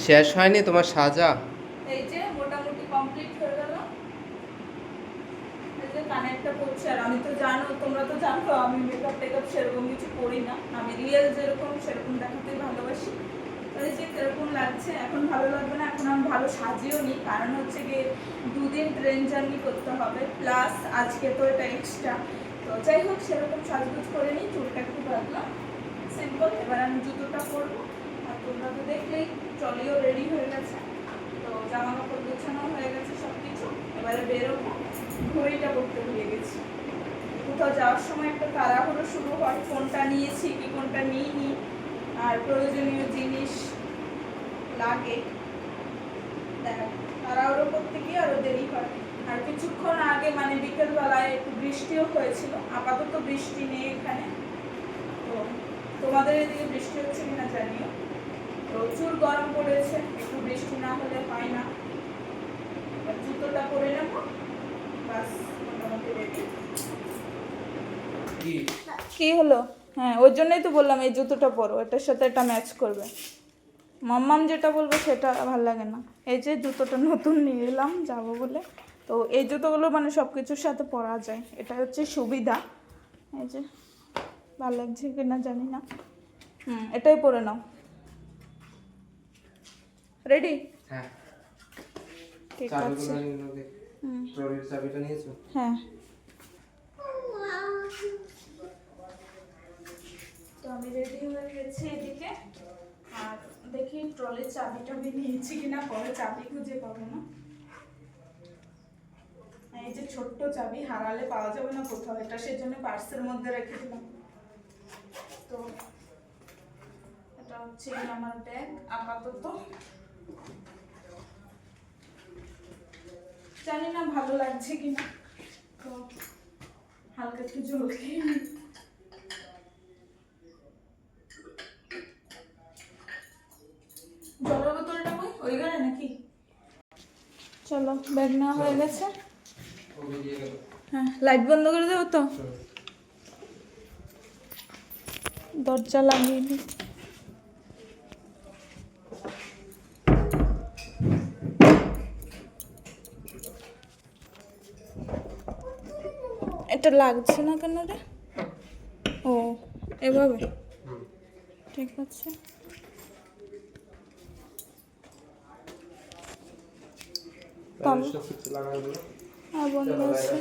শেষ হয়নি তোমার সাজা? এই যে মোটামুটি কমপ্লিট হয়ে গেল। এই যে কানেরটা পড়ছে, আর আমি তো জানো, তোমরা তো জানো আমি মেকআপ টেকআপ সেরকম কিছু করি না, আমি রিয়েল যেরকম সেরকম দেখাতেই ভালোবাসি। এই যে কিরকম লাগছে, এখন ভালো লাগবে না, এখন আমি ভালো সাজিও নি, কারণ হচ্ছে গিয়ে 2 দিন ট্রেন জার্নি করতে হবে, প্লাস আজকে তো এটা এক্সট্রা। তো যাই হোক, সেরকম সাজগুজ করে নিই, চুলটা একটু বাঁধলাম সিম্পল। এবার আমি জুতোটা পরবো, আর তোমরা তো দেখলেই ট্রলিও রেডি হয়ে গেছে, তো জামা কাপড় গোছানো হয়ে গেছে সব কিছু। এবারে বেরোবো, ঘড়িটা করতে ভুলে গেছি। কোথাও যাওয়ার সময় একটা তাড়াহুড়ো শুরু হয়, কোনটা নিয়েছি কি কোনটা নিইনি, আর প্রয়োজনীয় জিনিস লাগে, দেখ তাড়াহুড়ো করতে গিয়ে আরও দেরি হয়। আর কিছুক্ষণ আগে মানে বিকেলবেলায় একটু বৃষ্টিও হয়েছিল, আপাতত বৃষ্টি নেই এখানে। তো তোমাদের এদিকে বৃষ্টি হচ্ছে কিনা জানিও। প্রচুর গরম পড়েছে, একটু বৃষ্টি না হলে হয় না। এবার জুতোটা পরে নেবো, বাস মোটামুটি রেডি। কি হলো? হ্যাঁ, ওর জন্যই তো বললাম এই জুতোটা পরো, এটার সাথে এটা ম্যাচ করবে। মাম্মাম যেটা বলবে সেটা ভাল লাগে না। এই যে জুতোটা নতুন নিয়ে এলাম যাবো বলে, তো এই জুতোগুলো মানে সব কিছুর সাথে পরা যায়, এটা হচ্ছে সুবিধা। এই যে ভালো লাগছে কিনা জানি না, এটাই পরে নাও। রেডি? হ্যাঁ। ঠিক আছে। ট্রলির চাবিটা নিয়েছো? হ্যাঁ। তো আমি রেডি হয়ে গেছি এদিকে, আর দেখি ট্রলির চাবিটা আমি নিয়েছি কিনা, পরে চাবি খুঁজে পাবো না। এই যে ছোট্ট চাবি, হারালে পাওয়া যাবে না কোথাও, এটা সেজন্য পার্সের মধ্যে রেখে দিলাম। তো এটা হচ্ছে আমার ব্যাগ আপাতত। জানি না ভালো লাগছে কিনা, তো হালকা একটু জল খেয়ে নিই। জলের বোতলটা ওই ঘরে নাকি? চলো, ব্যাগ নেওয়া হয়ে গেছে। হ্যাঁ, লাইট বন্ধ করে দেবো তো, দরজা লাগিয়ে দিই। এটা লাগছে না কেন রে? ও এভাবে, ঠিক আছে। বন্ধ আছে।